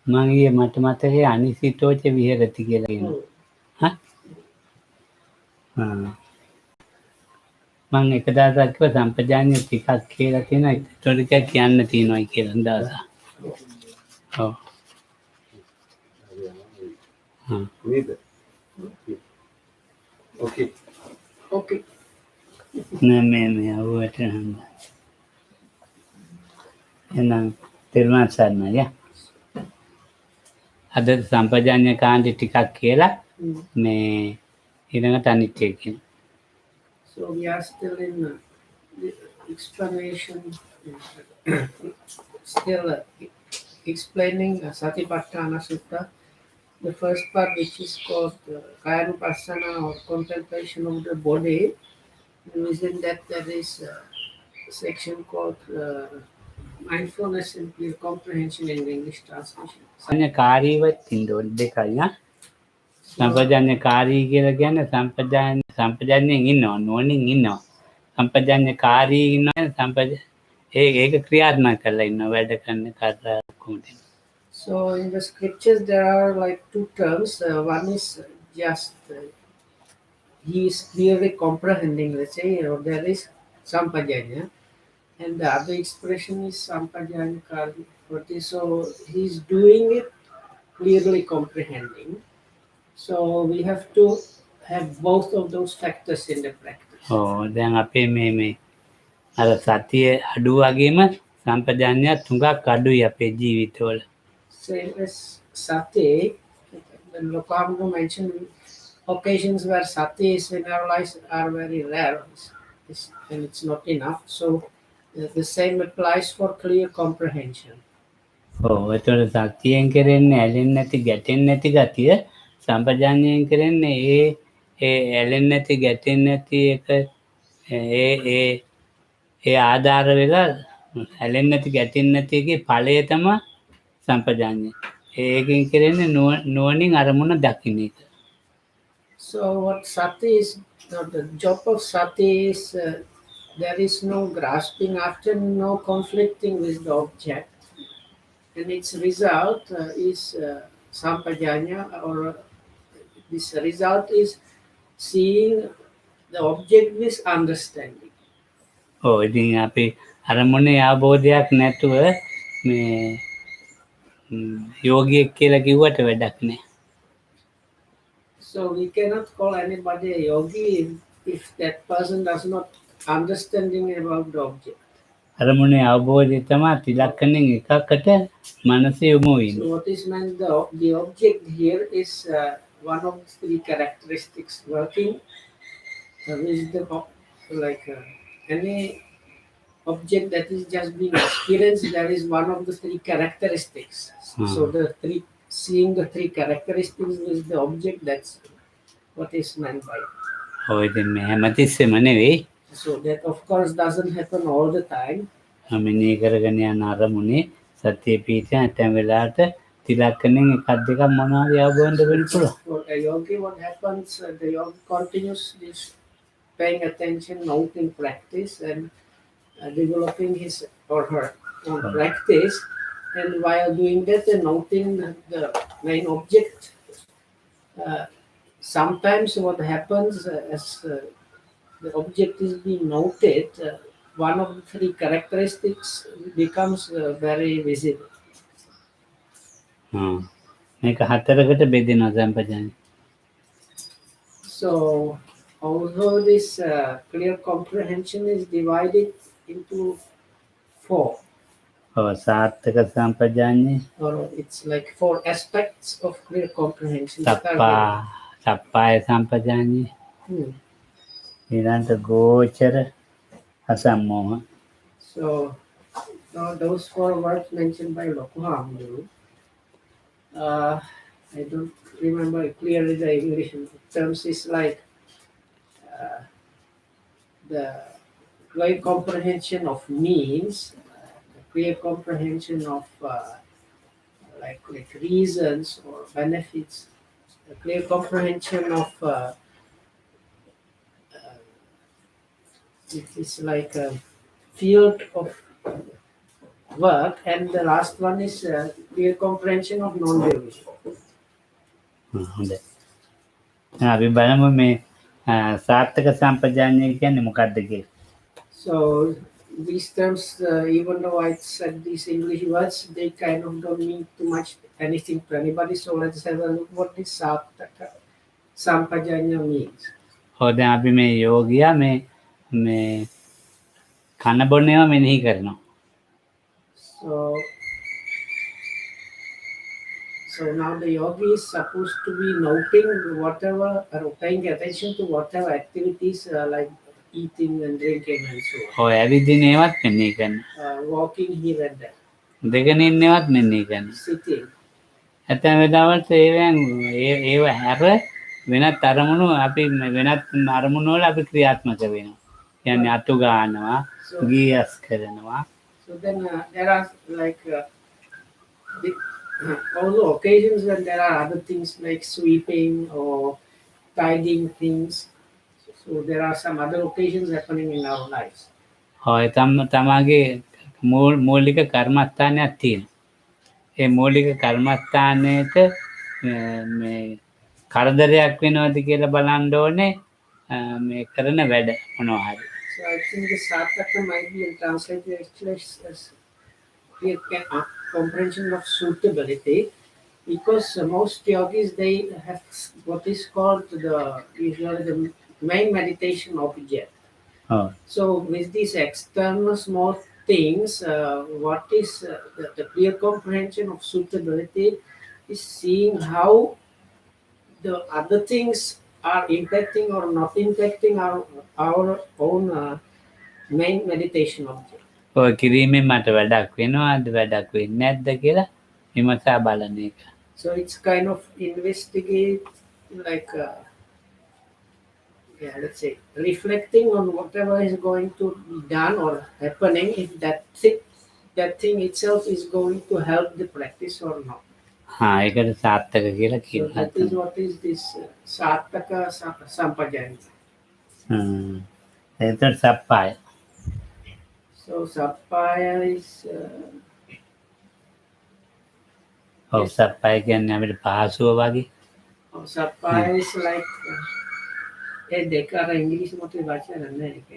මම ඊයේ මට මතකයි අනිසිතෝච විහෙරති කියලා කියනවා. හා? මම එක දවසක් කිව්වා සම්පජාඤ්ඤය ටිකක් කියලා තියෙනවා. ඒතකොට ටිකක් කියන්න තියෙනවායි කියලා දවසක්. ඔව්. නේද? Okay. නෑ මේ අවුවට නම්. එහෙනම් තෙරුවන් සරණයි. අද සම්පජාඤ්ඤ කාණ්ඩ ටිකක් කියලා මේ ඊළඟට අනිත්‍ය කියන. So we are still in the explanation, still explaining Satipatthana Sutta. The first part, which is called Kayanupassana or contemplation of the body, within that there is a section called mindfulness and clear comprehension in the English translation. සංඥාකාරීවත් ඉන්න ඕනේ දෙකයි නා. සම්පජාඤ්ඤකාරී කියලා කියන්නේ සම්පජාඤ්ඤයෙන් ඉන්නවා නෝනින් ඉන්නවා. සම්පජාඤ්ඤකාරී ඉන්නවා ඒක ක්‍රියාත්මක කරලා ඉන්නවා වැඩ කරන කාර්ය කොහොමද. So in the scriptures there are like two terms. One is just he is clearly comprehending, let's say, or there is sampajanna, and the other expression is sampajanna. So he is doing it clearly comprehending. So we have to have both of those factors in the practice. දැන් අපේ මේ අර සතිය අඩු වගේම සම්පජාඤ්ඤයත් හුඟක් අඩුයි අපේ ජීවිතවල. Same as sati, when Lokambu mentioned occasions where sati is in our lives are very rare, and it's not enough. So the same applies for clear comprehension. ඒතකොට සතියෙන් කරන්නේ ඇලෙන්නේ නැති ගැටෙන්නේ නැති ගතිය සම්පජාඤ්ඤයෙන් කරන්නේ ඒ ඇලෙන්නේ නැති ගැටෙන්නේ නැති එක ඒ ආධාර වෙලා ඇලෙන්නේ නැති ගැටෙන්නේ නැති එකේ ඵලය තමයි සම්පජාඤ්ඤය. ඒකෙන් කරන්නේ නුවණින් අරමුණ දකින්න එක. So what sati is, the job of sati is there is no grasping after, no conflicting with the object, and its result is sampajanna, or this result is seeing the object with understanding. ඉතින් අපි අරමුණේ අවබෝධයක් නැතුව මේ යෝගියෙක් කියලා කිව්වට වැඩක් නෑ. So we cannot call anybody a yogi if that person does not understanding about the object. අරමුණේ අවබෝධය තමයි තිලක්කණෙන් එකකට මනස යොමු වෙන්නේ. So what is meant the object here is one of the three characteristics working with the any object that is just being experienced. There is one of the three characteristics. So seeing the three characteristics with the object, that's what is meant by it. ඉතින් මේ හැමතිස්සෙම නෙවෙයි. So that of course doesn't happen all the time. මෙනෙහි කරගෙන යන අරමුණේ සතිය පිහිටන ඇතැම් වෙලාවට තිලක්කණෙන් එකක් දෙකක් මොනවාරි අවබෝධ වෙන්න පුළුවන්. For a yogi, what happens? The yogi continues this paying attention, noting practice, and developing his or her own practice. And while doing that and noting the main object, sometimes what happens as the object is being noted, one of the three characteristics becomes very visible. මේක හතරකට බෙදෙනවා සම්පජාඤ්ඤය. So although this clear comprehension is divided into four, සාර්ථක සම්පජාඤ්ඤය, or it's like four aspects of clear comprehension. සප්පාය සම්පජාඤ්ඤය, ඊළඟට ගෝචර අසම්මෝහ. So those four words mentioned by Lokuhamdu, I don't remember clearly the English terms. Is like the clear comprehension of means, the clear comprehension of like reasons or benefits, the clear comprehension of it is like a field of work, and the last one is clear comprehension of non-dualism. හොඳයි. අපි බලමු මේ සාර්ථක සම්පජාඤ්ඤය කියන්නේ මොකක්ද කියලා. So these terms, even though I said these English words, they kind of don't mean too much anything to anybody. So let's have a look what this sampajanna means. දැන් අපි මේ යෝගියා මේ කන බොන ඒවා මෙනෙහි කරනවා. So now the yogi is supposed to be noting whatever or paying attention to whatever activities like eating and drinking and so on. ඇවිදින ඒවත් මෙනෙහි කරනවා. Walking here and there. දෙකන ඉන්න ඒවත් මෙනෙහි කරනවා. Sitting. ඇතැම් වෙලාවට ඒව හැර වෙනත් අරමුණු අපි වෙනත් අරමුණු වල අපි ක්‍රියාත්මක වෙනවා. කියන්නේ අතු ගන්නවා, ගියස් කරනවා. So then there are like also occasions when there are other things like sweeping or tidying things. So there are some other occasions happening in our lives. තමාගේ මූලික කර්මස්ථානයක් තියෙනවා. ඒ මූලික කර්මස්ථානයේට මේ කරදරයක් වෙනවද කියලා බලන්න ඕනේ මේ කරන වැඩ මොනවා හරි. So I think the Satipatthana might be translated actually as clear comprehension of suitability, because most yogis, they have what is called usually the main meditation object. So with these external small things, what is the clear comprehension of suitability is seeing how the other things are impacting or not impacting our own main meditation object. කිරීමෙන් මට වැඩක් වෙනවද වැඩක් වෙන්නේ නැද්ද කියලා විමසා බලන එක. So it's kind of investigate, like let's say reflecting on whatever is going to be done or happening, if that thing itself is going to help the practice or not. ඒකට සාර්ථක කියලා So කියනවා. that is what is this Satipatthana sampajanna. එතකොට සප්පාය. So sappaya is සප්පාය කියන්නේ අපිට පහසුව වගේ. sappaya is like dekara English මොකද වචන නැහැ.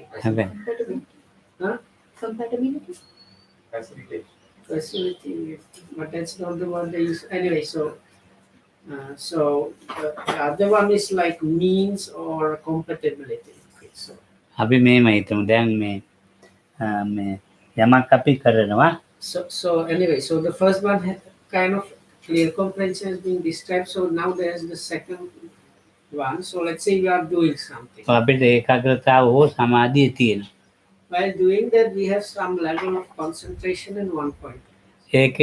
Compatibility. Facility, but that's not the one they use anyway. So the other one is like means or compatibility. Okay, so අපි මේම හිතමු දැන් මේ යමක් අපි කරනවා. So anyway, so the first one kind of clear comprehension is being described. So now there's the second one. So let's say you are doing something. අපිට ඒකාග්‍රතාව හෝ සමාධිය තියෙනවා. While doing that, we have some level of concentration in one point. ඒක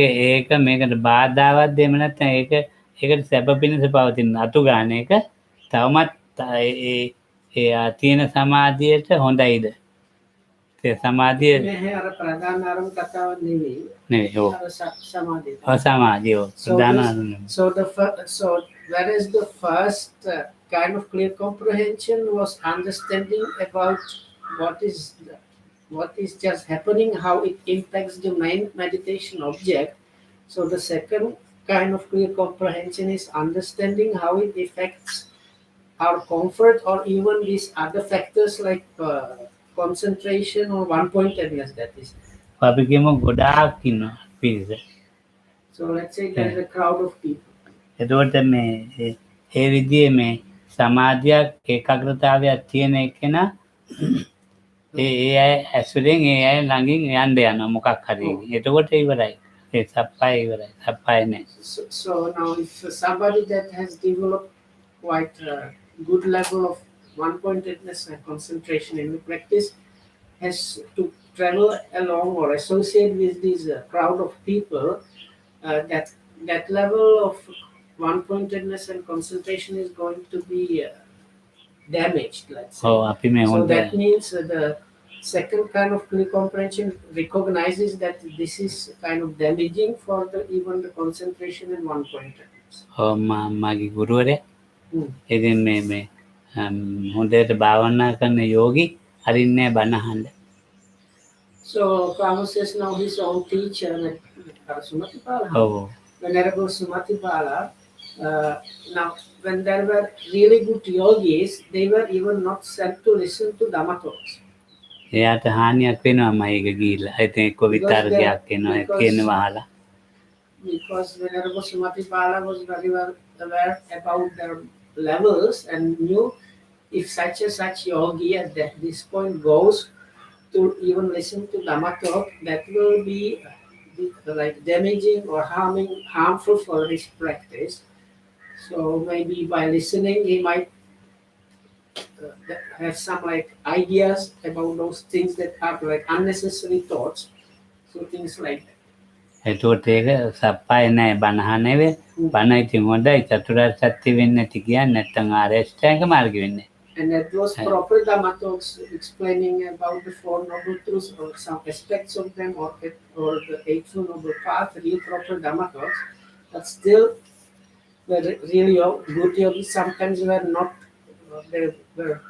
මේකට බාධාවත් දෙම නැත්නම් ඒකට සැප පිණිස පවතින අතු ගන්න එක තවමත් ඒ තියෙන සමාධියට හොඳයිද? ඒ සමාධිය මේ අර ප්‍රධාන ආරම්භ කතාව නෙවෙයි. නෙවෙයි. සමාධිය. සමාධිය. So whereas the first kind of clear comprehension was understanding about what is just happening, how it impacts the main meditation object. So the second kind of clear comprehension is understanding how it affects our comfort or even these other factors like concentration or one-pointedness, that is. අපි කියමු ගොඩාක් ඉන්නවා පිරිස. So let's say there is a crowd of people. එතකොට මේ ඒ විදිහේ මේ සමාධියක් ඒකාග්‍රතාවයක් තියෙන එකන ඒ අය ඇස්වලින් ඒ අය ළඟින් යන්න යනවා මොකක් හරි. එතකොට ඉවරයි. ඒ සප්පාය ඉවරයි. සප්පාය නැහැ. So now if somebody that has developed quite a good level of one-pointedness and concentration in the practice has to travel along or associate with this crowd of people, that level of one-pointedness and concentration is going to be damaged, let's say. So that means the second kind of clear comprehension recognizes that this is kind of damaging for even the concentration and one-pointedness. මාගේ ගුරුවරයා ඉතින් මේ හොඳට භාවනා කරන යෝගි හරින්නේ බණ අහන්න. So Kama says now his own teacher, Sumatipala, ඔව් Venerable Sumatipala, now when there were really good yogis, they were even not sent to listen to Dhamma talks. එයාට හානියක් වෙනවම ඒක ගිහිල්ලා. ඉතින් එක්ක විතරකයක් එනවා කියනවා අහලා. Because Venerable Sumatipala was very well aware about their levels and knew if such yogi at this point goes to even listen to Dhamma talk, that will be like damaging or harmful for his practice. So maybe by listening, he might have some like ideas about those things that are like unnecessary thoughts. So things like that. එතකොට ඒක සප්පාය නෑ බණහන නෙවෙයි. බණ ඉතින් හොඳයි චතුරාර්ය සත්‍ය වෙන්නේ නැති කියන්නේ නැත්තම් ආර්ය අෂ්ටාංග මාර්ගෙ වෙන්නේ. And that was proper Dhamma talks explaining about the Four Noble Truths or some aspects of them or the Eightfold Noble Path, real proper Dhamma talks. But still, the really good yogis sometimes were not, they were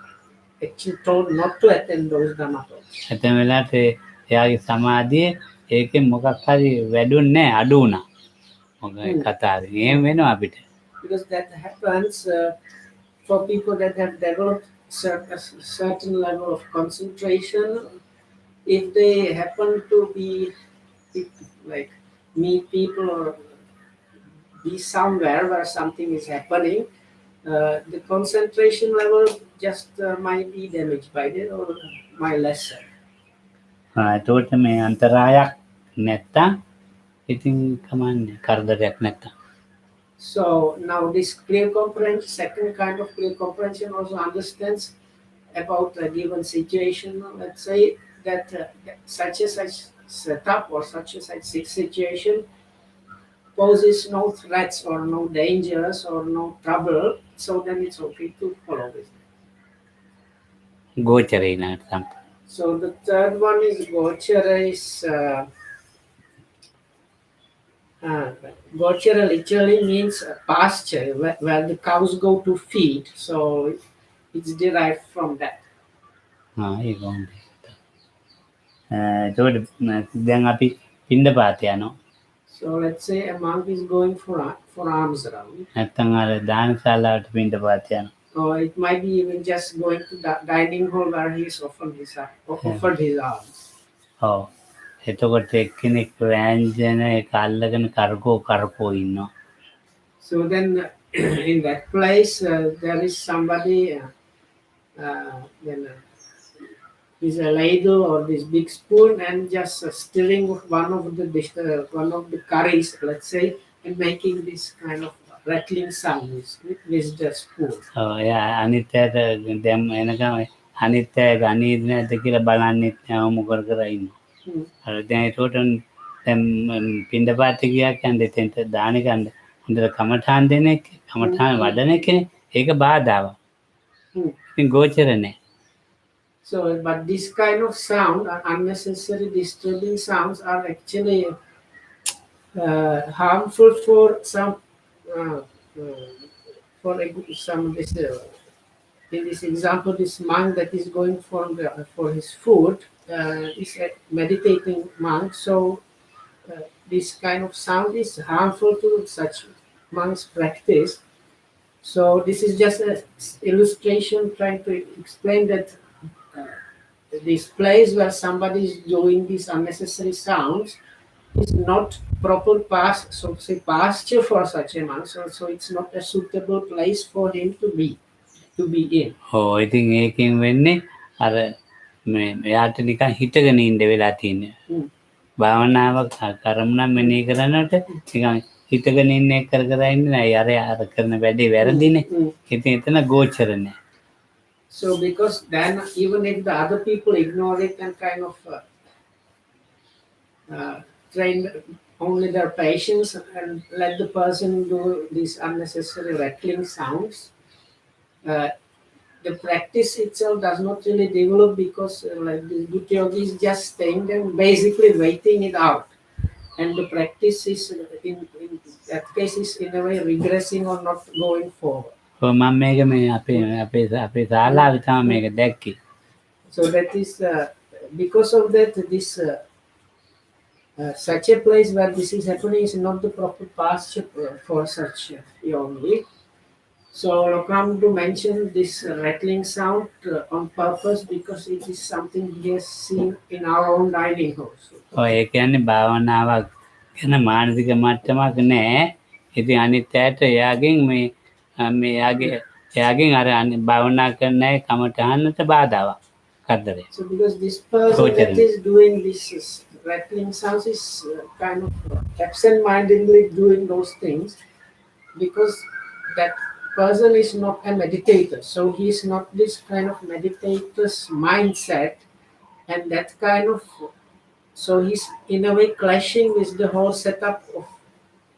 actually told not to attend those Dhamma talks. ඇතැම් වෙලාවට එයාගේ සමාධිය ඒකෙන් මොකක් හරි වැඩුන්නේ නැහැ අඩු වුණා. මොකද කතාවේ. එහෙම වෙනවා අපිට. Because that happens for people that have developed a certain level of concentration. If they happen to be like meet people or be somewhere where something is happening, the concentration level just might be damaged by that or might lessen. එතකොට මේ අන්තරායක් නැත්තම් ඉතින් කමන්නේ කරදරයක් නැත්තම්. So now this clear comprehension, second kind of clear comprehension also understands about a given situation. Let's say that such a such setup or such a such situation poses no threats or no dangers or no trouble, so then it's okay to follow this. ගෝචරේ නැත්තම්. So the third one is Gochara is Gochara literally means pasture where the cows go to feed. So it's derived from that. ඒක හොඳයි. එතකොට දැන් අපි පින්ඩපාත යනවා. So let's say a monk is going for alms round. නැත්තම් අර දානශාලාවට පින්ඩපාත යනවා. Or it might be even just going to the dining hall where he is offered his alms. ඔව්. එතකොට එක්කෙනෙක් වෑංජන ඒක අල්ලගෙන කරකෝ ඉන්නවා. So then in that place there is somebody then is a ladle or this big spoon and just stirring one of the curries, let's say, and making this kind of rattling sound with the spoon. ඔව් එයා අනිත් අයට දැන් එනකම අනිත් අය ගනීද නැද්ද කියලා බලන්නෙත් නෑ මොකද කර ඉන්නවා. අර දැන් ඒකට දැන් පින්ඩපාත ගියා කියන්නේ එතෙන්ට දාන ගන්න හොඳට කමඨාන් දෙන එක කමඨාන් වඩන එකනේ ඒක බාධාවක්. ඉතින් ගෝචර නෑ. So, but this kind of sound, unnecessary disturbing sounds, are actually harmful for some this. In this example, this monk that is going for his food is a meditating monk. So, this kind of sound is harmful to such monk's practice. So, this is just an illustration trying to explain that. This place where somebody is doing these unnecessary sounds is not proper pasture for such a man. So it's not a suitable place for him to be in. ඔව් ඉතින් ඒකෙන් වෙන්නේ අර මේ එයාට නිකන් හිටගෙන ඉන්න වෙලා තියෙනවා. භාවනාවක් කරමුනම් මෙනේ කරනකොට නිකන් හිටගෙන ඉන්න එක කර ඉන්නේ නෑ. අර කරන වැඩේ වැරදිනේ. ඉතින් එතන ගෝචර නෑ. So because then even if the other people ignore it and kind of train only their patience and let the person do these unnecessary rattling sounds, the practice itself does not really develop because like the good yogi is just staying there basically waiting it out. And the practice is in that case is in a way regressing or not going forward. මම මේක මේ අපේ ශාලාවේ තමයි මේක දැක්කේ. So that is because of that, this such a place where this is happening is not the proper pasture for such yogi. So Lokamdu mentioned this rattling sound on purpose because it is something he has seen in our own dining house. ඔය ඒ කියන්නේ භාවනාවක් ගැන මානසික මට්ටමක් නෑ. ඉතින් අනිත් අයට එයාගෙන් එයාගෙන් අර භාවනා කරන අය කමටහනට බාධාවක්. කරදරයක්. So because this person that is doing this rattling sounds is kind of absent-mindedly doing those things because that person is not a meditator. So he is not this kind of meditator's mindset, and that kind of, so he's in a way clashing with the whole setup of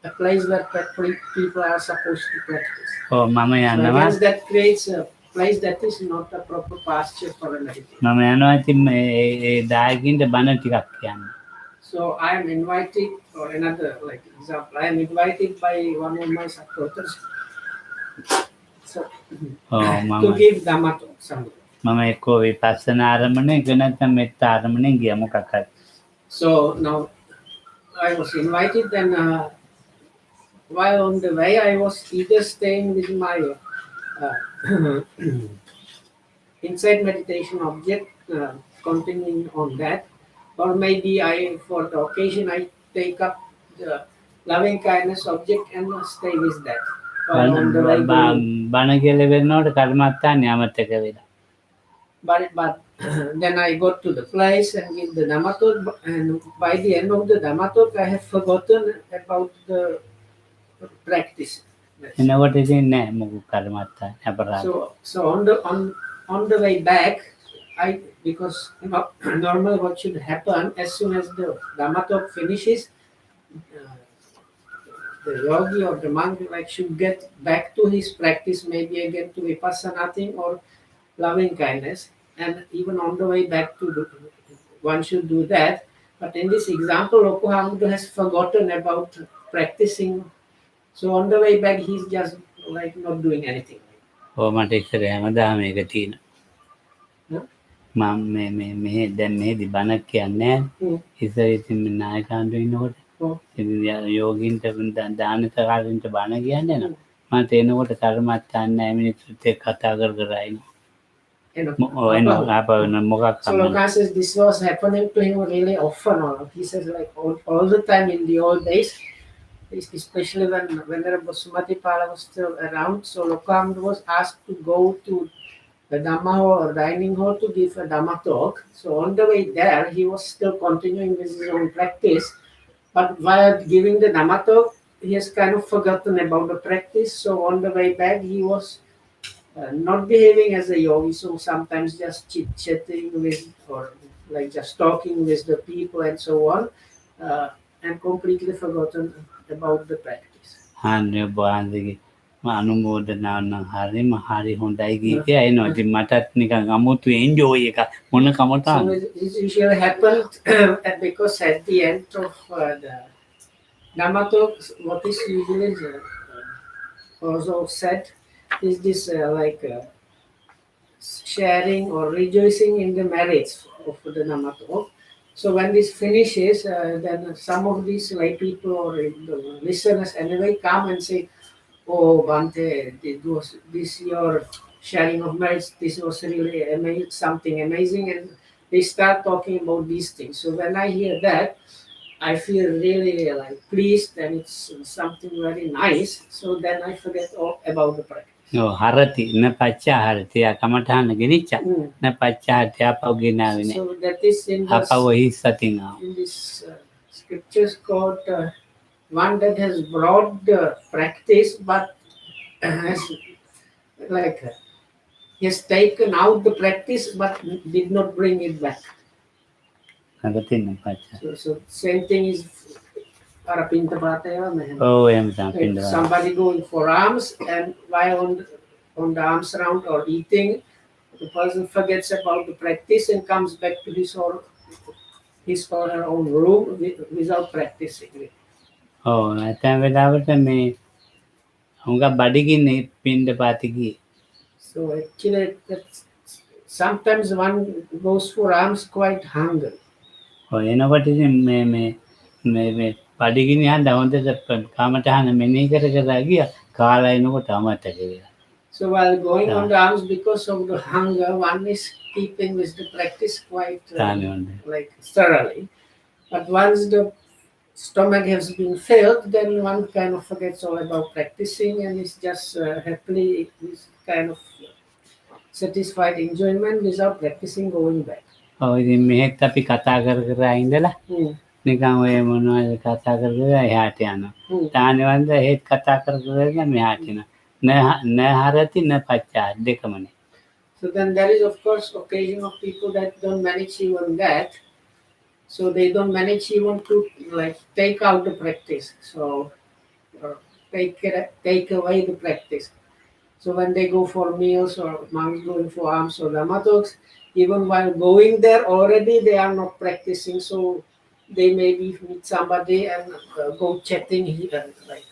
a place where people are supposed to practice. ඔව් මම So යනවා. hence that creates a place that is not a proper pasture for a meditation. මම යනවා ඉතින් ඒ දායකින්ට බණ ටිකක් කියන්න. So I am invited, or another like example, I am invited by one of my supporters so, ඔව් to give Dhamma talk somewhere. මම එක්කෝ විපස්සනා ආරම්භනේ ඒක නැත්නම් මෙත්ත ආරම්භනේ ගියා මොකක් හරි. So now I was invited, and while on the way I was either staying with my inside meditation object, continuing on that, or maybe for the occasion I take up the loving kindness object and stay with that. While on the way බණ කියලා වෙනකොට කර්මත්තානේ අමතක වෙලා. but then I got to the place and give the Dhamma talk, and by the end of the Dhamma talk I have forgotten about the practice. එනකොට ඉතින් නෑ මොකක් කර්මත්තා අපරාධ. So on the way back, because normally what should happen as soon as the Dhamma talk finishes, the yogi or the monk should get back to his practice, maybe again to vipassana thing or loving kindness, and even on the way back to one should do that. But in this example, Lokohamudu has forgotten about practicing. So on the way back, he's just not doing anything. ඔව් මට ඉස්සර හැමදාම මේක තියෙනවා. මම මේ දැන් මේදි බණක් කියන්නේ නෑ. ඉස්සර ඉතින් නායකයන්ට ඉන්නකොට ඉතින් යෝගින්ට දාන සකාරින්ට බණ කියන්නේ නෑ. මට එනකොට කර්මත්තාන් නෑ මිනිස්සුත් එක්ක කතා කර ඉන්නවා. So Loka says this was happening to him really often. He says all the time in the old days, especially when Venerable Satipatthana was still around. So Lokamd was asked to go to the Dhamma hall or dining hall to give a Dhamma talk. So on the way there, he was still continuing with his own practice. But while giving the Dhamma talk, he has kind of forgotten about the practice. So on the way back, he was not behaving as a yogi. So sometimes just chit-chatting with, or just talking with the people and so on, and completely forgotten about the practice. අනුමෝදනාව නම් හරිම හරි හොඳයි ගීතය එනවා. ඉතින් මටත් නිකන් අමුතු එන්ජොයි එක මොන කමටද? So it usually happened because at the end of the Dhamma talk, what is usually also said is this sharing or rejoicing in the merits of the Dhamma talk. So when this finishes, then some of these lay people or the listeners anyway come and say, "Oh, Bhante, this your sharing of merits. This was really something amazing," and they start talking about these things. So when I hear that, I feel really pleased, and it's something very nice. So then I forget all about the practice. හරති නපච්චා හරති කමඨාන ගෙනිච්චා නපච්චා ත්‍යාපව ගෙනාවේ So නෑ. that is in අපව හිස්සතින් this scriptures called one that has brought the practice, but has he has taken out the practice, but did not bring it back. හරති නපච්චා. So same thing is Parapintapaataya. ඔව් එහෙම තමයි. Somebody going for alms, and while on the alms round or eating, the person forgets about the practice and comes back to his or her own room without practicing it. ඔව් නැත්නම් වෙලාවට මේ හුඟ බඩගින්නේ පින්ඩ පාති ගියේ. So actually that sometimes one goes for alms quite hungry. එනකොට ඉතින් මේ පඩිගිනි හන්ද හොඳට කමටහන මෙනෙහි කර ගියා. කාලා එනකොට අමතක වෙලා. So while going on the alms, because of the hunger, one is keeping with the practice quite like thoroughly. But once the stomach has been filled, then one kind of forgets all about practicing and is just happily this kind of satisfied enjoyment without practicing going back. ඉතින් මෙහෙත් අපි කතා කර ඉඳලා නිකන් ඔය මොනවද කතා කර එහාට යනවා. තානවන්ද හේත් කතා කර මෙහාට යනවා. න හරති න පච්චා දෙකමනේ. So then there is of course occasion of people that don't manage even that. So they don't manage even to like take out the practice. So take away the practice. So when they go for meals or monks going for alms or Dhamma talks, even while going there already they are not practicing. So they maybe meet somebody and go chatting here, like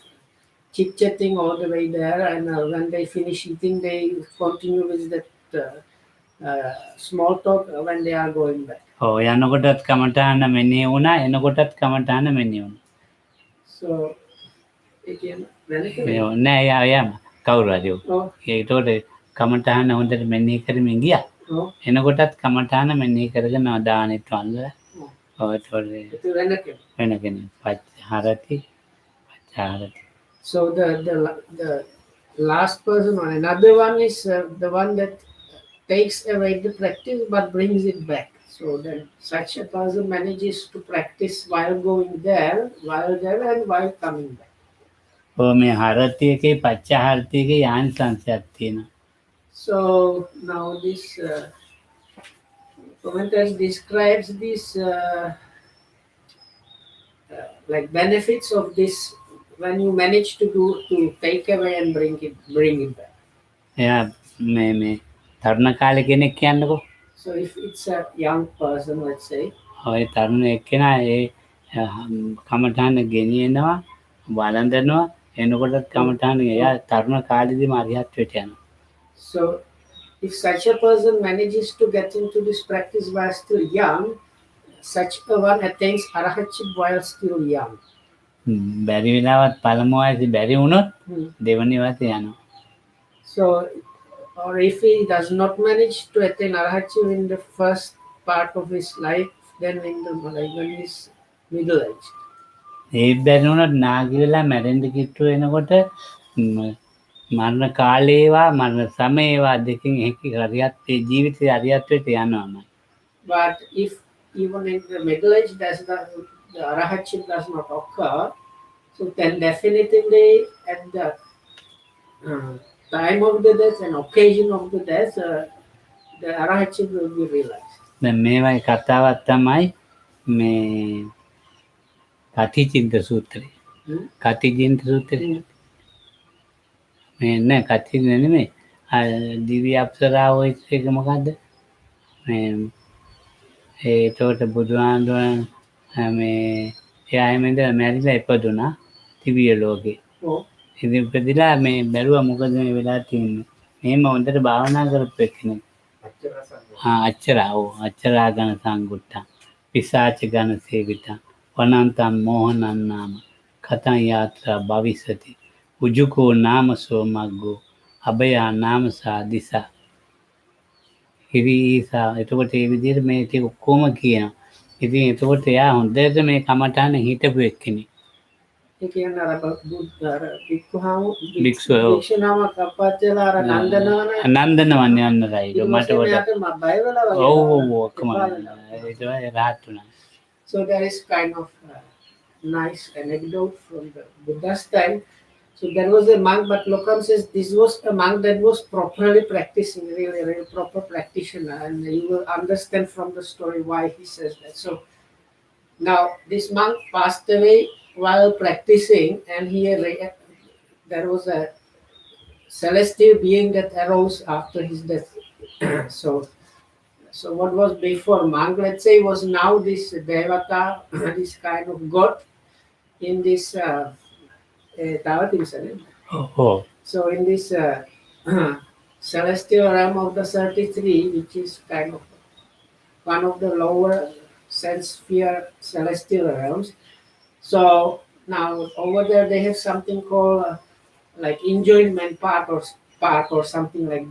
chit-chatting all the way there. And when they finish eating, they continue with that small talk when they are going back. යනකොටත් කමටහන මෙනෙහි වුණා එනකොටත් කමටහන මෙනෙහි වුණා. So again නෑ යාම කවුරු හරි ඒකට කමටහන හොඳට මෙනෙහි කරමින් ගියා. එනකොටත් කමටහන මෙනෙහි කරගෙන දානෙත් වන්දලා. වෙන කෙනෙක් පච්චහරති. So the last person or another one is the one that takes away the practice but brings it back. So then such a person manages to practice while going there, and while coming back. මේ හරති එකේ පච්චහරති එකේ ආනිසංසයක් තියෙනවා. So now this commentaries describes this like benefits of this when you manage to take away and bring it back. එයා මේ තරුණ කාලේ කෙනෙක් කියන්නකෝ. So if it's a young person, let's say, ඔය තරුණ එක්කෙනා ඒ කමටහන ගෙනියනවා වළඳනවා එනකොටත් කමටහන එයා තරුණ කාලෙදිම අරිහත්ත්වයට යනවා. So if such a person manages to get into this practice while still young, such a one attains arahatship while still young. බැරි වෙලාවත් පළමු වයසේ බැරි වුණොත් දෙවෙනි වයසේ යනවා. So or if he does not manage to attain arahatship in the first part of his life, then when he's middle age. ඒ බැරි වුණොත් නාගි වෙලා මැරෙන්න කිට්ටු වෙනකොට මරණ කාලේවා මරණ සමයේවා දෙකෙන් එක හරියත් ජීවිතේ හරියත්වට යනවාමයි. But if even in the middle age the arahatship does not occur, so then definitely at the time of the death and occasion of the death, the arahatship will be realized. දැන් මේවයි කතාවක් තමයි මේ කටිචින්ත සූත්‍රය. කටිචින්ත සූත්‍රය. මේ නෑ කටිචින්ත නෙමෙයි. දිව්‍ය අප්සරාව එක මොකද්ද? මේ ඒකට බුදුහාමුදුරන් මේ එයා එමෙන්ද මැරිලා ඉපදුනා දිව්‍ය ලෝකේ. ඉතින් ඉපදිලා මේ බැලුවා මොකද මේ වෙලා තියෙන්නේ. මෙහෙම හොඳට භාවනා කරපු එක්කෙනෙක්. අච්චරා ගණ සංගුට්ටා. පිසාච ගණ සේවිතා. වනන්තං මෝහනං නාම. කතං යාත්‍රා භවිසති. උජුකෝ නාමසෝ මග්ගෝ. අභයා නාමසා දිසා. හිරිසා එතකොට ඒ විදිහට මේ ටික ඔක්කොම කියනවා. ඉතින් එතකොට එයා හොඳට මේ කමටහන හිටපු එක්කෙනෙක්. ඒ කියන්නේ අර භික්ෂුනාම කප්පච්චලා අර නන්දනවන්නේ යන්න රයිද මට ඔක්කොම ඒක රාහත් වුණා. So there is kind of nice anecdote from the Buddha's time. So there was a monk, but Lokam says this was a monk that was properly practicing, really proper practitioner, and you will understand from the story why he says that. So now this monk passed away while practicing, and there was a celestial being that arose after his death. So what was before monk, let's say, was now this devata, this kind of god in this So in this celestial realm of the 33, which is kind of one of the lower sense sphere celestial realms. So now over there they have something called like enjoyment park or something like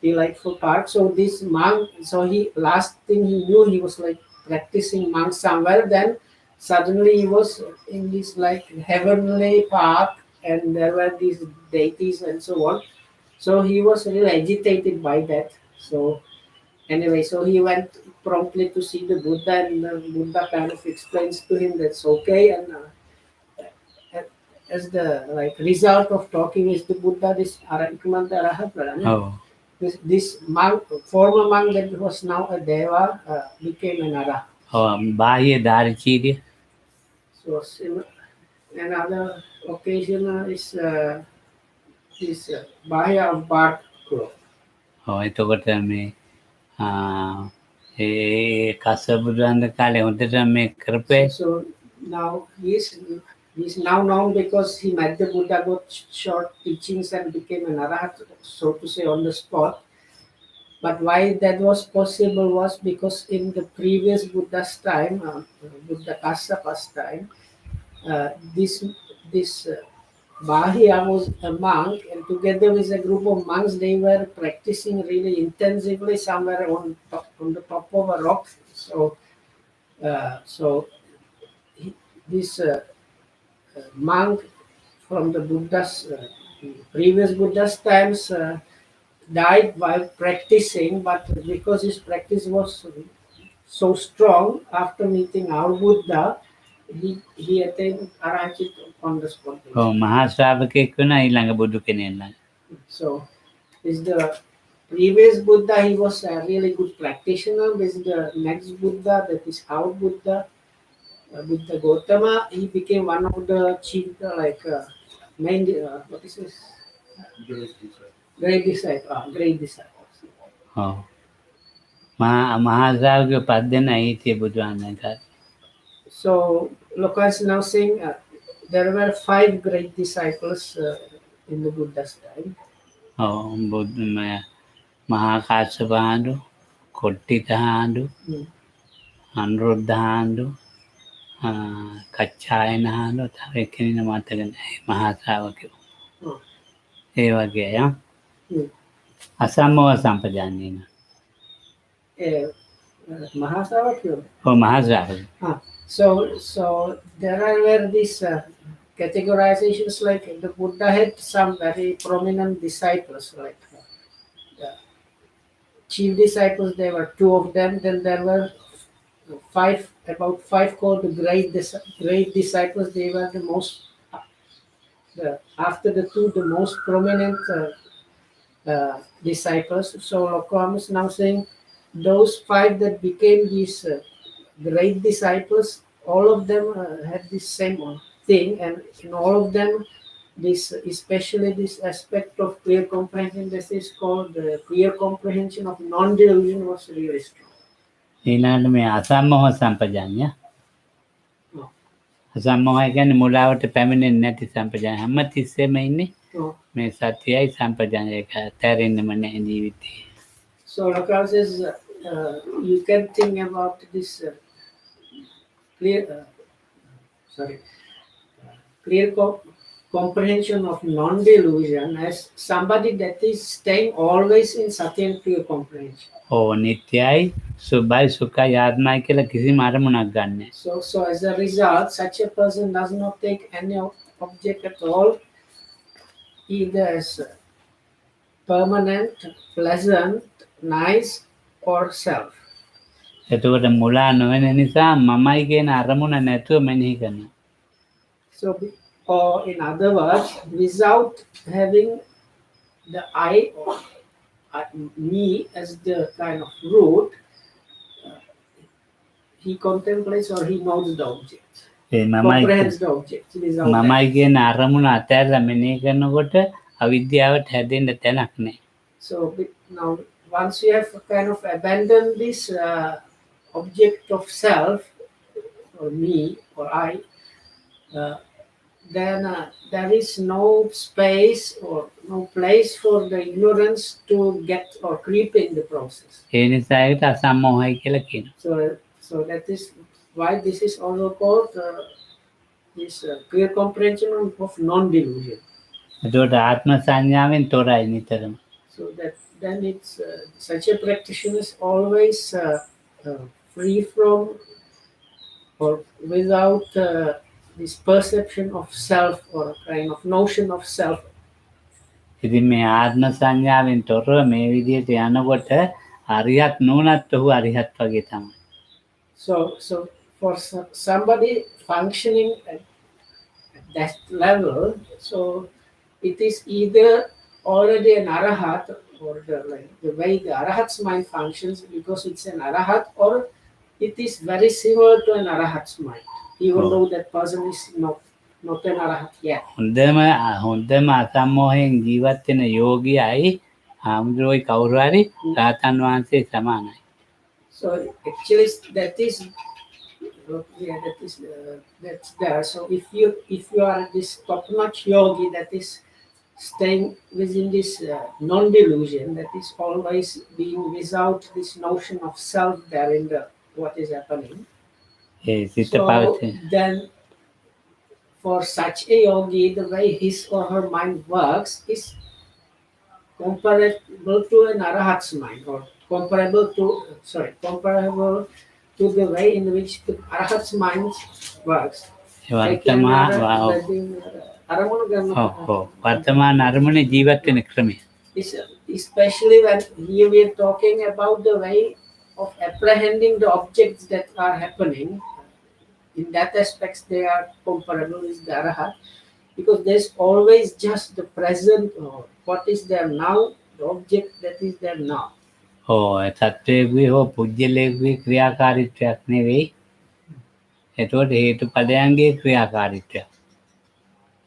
delightful park. So this monk, so he last thing he knew he was like practicing monk somewhere. Then suddenly he was in this like heavenly park, and there were these deities and so on. So he was really agitated by that. So anyway, so he went promptly to see the Buddha, and the Buddha kind of explains to him that's okay. And as the like result of talking is the Buddha, this Kumanta Arahat, Oh. this monk, former monk that was now a Deva, became an Arahat. Bahiya ධාරිචීරිය So another occasion is this Bahya of bark cloth. එතකොට මේ ඒ කස්සපුදුරන්ද කාලේ හොඳට මේ කරපේ So now he's now known because he met the Buddha, got short teachings, and became an Arahat, so to say, on the spot. But why that was possible was because in the previous Buddha's time, Buddha Kassapa's time, this Bahya was a monk, and together with a group of monks, they were practicing really intensively somewhere on the top of a rock. So this monk from the Buddha's previous Buddha's times died while practicing, but because his practice was so strong, after meeting our Buddha, he attained Arahant on the spot. මහා ශ්‍රාවකයෙක් වෙන ඊළඟ බුදු කෙනෙක් ළඟ So is the previous Buddha, he was a really good practitioner. This is the next Buddha, that is our Buddha. Buddha Gautama, he became one of the chief, main, what is this? Great disciples. ඔව් මහා ශ්‍රාවකයෝ 5 දෙනා හිටියේ බුදුහාමුදුරන් කාලේ So Loka is now saying there were 5 great disciples in the Buddha's time. මහා කාශ්‍යප හාමුදුරු කොට්ටිත හාමුදුරු අනුරුද්ධ හාමුදුරු කච්චායන හාමුදුරු තව එක්කෙනෙක් මතක නැහැ මහා ශ්‍රාවකයෝ ඒ වගේ අය අසම්මෝහ සම්පජාඤ්ඤේන Mahasavakyo. මහා ශ්‍රාවකයෝ So there were these categorizations, like the Buddha had some very prominent disciples, like the chief disciples. There were 2 of them. Then there were about five called the great disciples. They were the most, after the 2, the most prominent disciples. So Lokam is now saying those 5 that became these great disciples, all of them had this same thing, and in all of them, this, especially this aspect of clear comprehension, this is called the clear comprehension of non-delusion, was really strong. ඊළඟට මේ අසම්මෝහ සම්පජාඤ්ඤය අසම්මෝහය කියන්නේ මුලාවට පැමිණෙන්නේ නැති සම්පජාඤ්ඤය හැම තිස්සෙම ඉන්නේ මේ සත්‍යයයි සම්පජාඤ්ඤය තැරෙන්නම නැහැ ජීවිතේ So Lokal says you can think about this clear comprehension of non-delusion as somebody that is staying always in Satya and clear comprehension. නිත්‍යයි සුභයි සුඛයි ආත්මයි කියලා කිසිම අරමුණක් ගන්නෑ. So as a result, such a person does not take any object at all, either as permanent, pleasant, nice, or self. එතකොට මුලා නොවන නිසා මමයි කියන අරමුණ නැතුව මෙනෙහි කරනවා. So, or in other words, without having the I or me as the kind of root, he contemplates or he knows the object, comprehends the object. මමයි කියන අරමුණ අතහැරලා මෙනෙහි කරනකොට අවිද්‍යාවට හැදෙන්න තැනක් නැහැ. So now, once you have kind of abandoned this object of self, or me, or I, then there is no space or no place for the ignorance to get or creep in the process. ඒ නිසා ඒකට අසම්මෝහයි කියලා කියනවා. So that is why this is also called this clear comprehension of non-delusion. එතකොට ආත්ම සංඥාවෙන් තොරයි නිතරම. So that then it's such a practitioner is always free from or without this perception of self or a kind of notion of self. ඉතින් මේ ආත්ම සංඥාවෙන් තොරව මේ විදිහට යනකොට අරිහත් නුනත් ඔහු අරිහත් වගේ තමයි. So for somebody functioning at that level, so it is either already an arahat or the way the arahat's mind functions because it's an arahat, or it is very similar to an arahat's mind, even though that person is not an arahat yet. හොඳම අසම්මෝහයෙන් ජීවත් වෙන යෝගියයි හාමුදුරුවෝයි කවුරු හරි රහතන් වහන්සේ සමානයි. So actually that's there. So if you are this top-notch yogi that is staying within this non-delusion, that is always being without this notion of self there in the what is happening. ඒ සිත So පවතින. then for such a yogi, the way his or her mind works is comparable to an arahat's mind, or comparable to the way in which the arahat's mind works. වර්තමාන අරමුණේ ජීවත් වෙන ක්‍රමය. Especially when here we are talking about the way of apprehending the objects that are happening. In that aspect, they are comparable with the arahat, because there's always just the present, or what is there now, the object that is there now. සත්වයෙකුගේ හෝ පුජ්‍යලයෙකුගේ ක්‍රියාකාරීත්වයක් නෙවෙයි. එතකොට හේතුඵලයන්ගේ ක්‍රියාකාරීත්වයක්.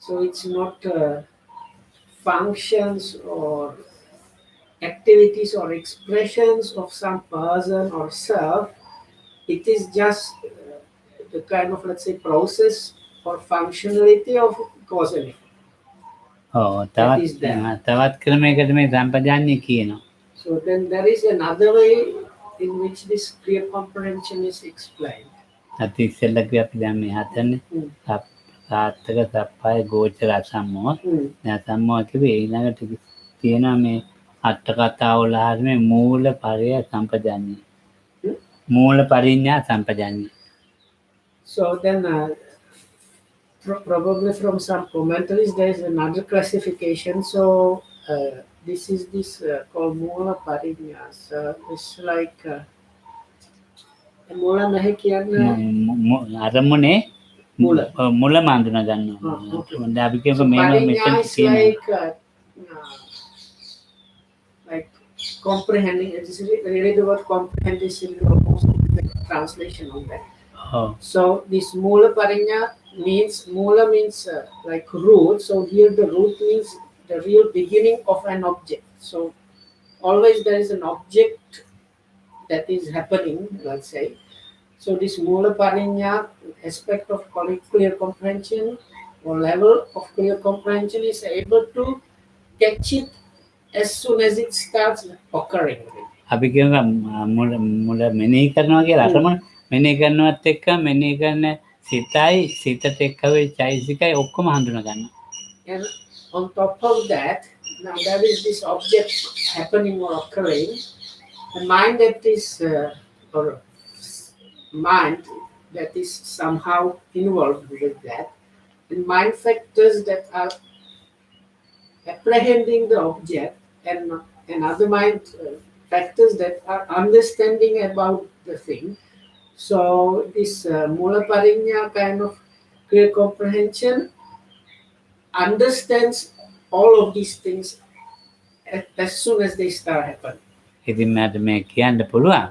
So it's not functions or activities or expressions of some person or self. It is just the kind of, let's say, process or functionality of cause and effect. තවත් ක්‍රමයකට මේ සම්පජාඤ්ඤය කියනවා. So then there is another way in which this clear comprehension is explained. අති ඉස්සෙල්ලා අපි දැන් මේ හදන්නේ සාත්තක සප්පාය ගෝචර අසම්මෝහ. දැන් අසම්මෝහ කිව්වේ ඊළඟට තියෙනවා මේ අට කතාවල හරිනේ මූල පරය සම්පජාඤ්ඤය. මූල පරිඥා සම්පජාඤ්ඤය. So then probably from some commentaries there is another classification. So this is called mula parinya. So it's like mula nahi kiyanne අරමුණේ mula. මුල මඳුන ගන්නවා. හොඳ අපි කියමු So මේක parinya මෙතන is තියෙනවා. like comprehending. It's really the word comprehend is almost the translation of that. So this mula parinya means like root. So here the root means the real beginning of an object. So always there is an object that is happening, let's say. So this mula parinya aspect of clear comprehension or level of clear comprehension is able to catch it as soon as it starts occurring. අපි කියමු මුල මෙනෙහි කරනවා කියලා අරමුණ මෙනෙහි කරනවත් එක්ක මෙනෙහි කරන සිතයි සිතට එක්ක වෙයි චෛසිකයි ඔක්කොම හඳුනා ගන්නවා. And on top of that, now there is this object happening or occurring. The mind that is or mind that is somehow involved with that, and mind factors that are apprehending the object, and other mind factors that are understanding about the thing. So this mula parinya kind of clear comprehension understands all of these things as soon as they start happening. ඉතින් මට මේ කියන්න පුළුවන්.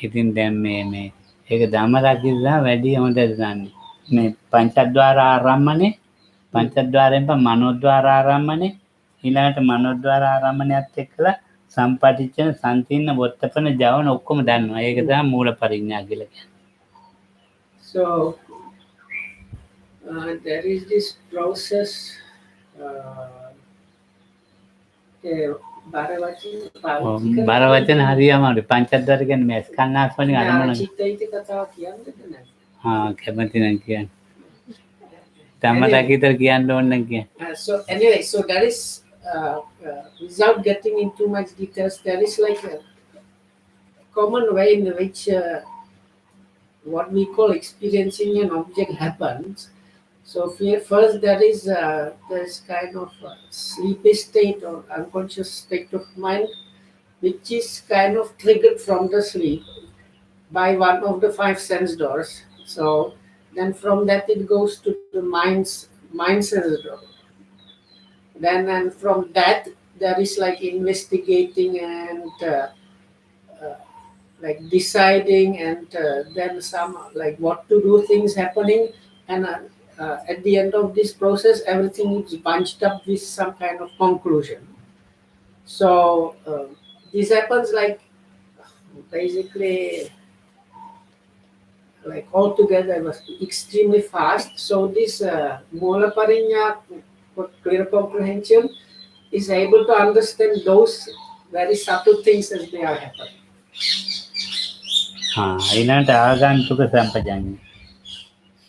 ඉතින් දැන් මේ ඒක ධම්මරාගිලා වැඩි හොඳද දන්නේ. මේ පංචද්වාර ආරම්මනේ පංචද්වාරයෙන් මනෝද්වාර ආරම්මනේ ඊළඟට මනෝද්වාර ආරම්මනයත් එක්කලා සම්පටිච්ඡන සංකීර්ණ වොත්තපන ජවන ඔක්කොම දන්නවා. ඒක තමයි මූල පරිඥා කියලා කියන්නේ. So There is this process. Baravachin, බර වචන හරි අමාරුයි. පංචද්වාර කියන්නේ මේ ස්කන්ධාස් වලින් අරමුණ. චිත්තයිති කතාව කියන්නද නැද්ද? කැමති නම් කියන්න. තමට කියන්න ඕන නම් කියන්න. So anyway, so there is without getting into much details, there is like a common way in which what we call experiencing an object happens. So first there is this kind of sleepy state or unconscious state of mind, which is kind of triggered from the sleep by one of the 5 sense doors. So then from that it goes to the mind sense door. Then and from that there is like investigating and like deciding and then some like what to do things happening, and at the end of this process everything is bunched up with some kind of conclusion. So this happens like basically like altogether was extremely fast. So this Mula Parinya, clear comprehension, is able to understand those very subtle things as they are happening. ඊළඟට ආගන්තුක සම්පජාඤ්ඤය.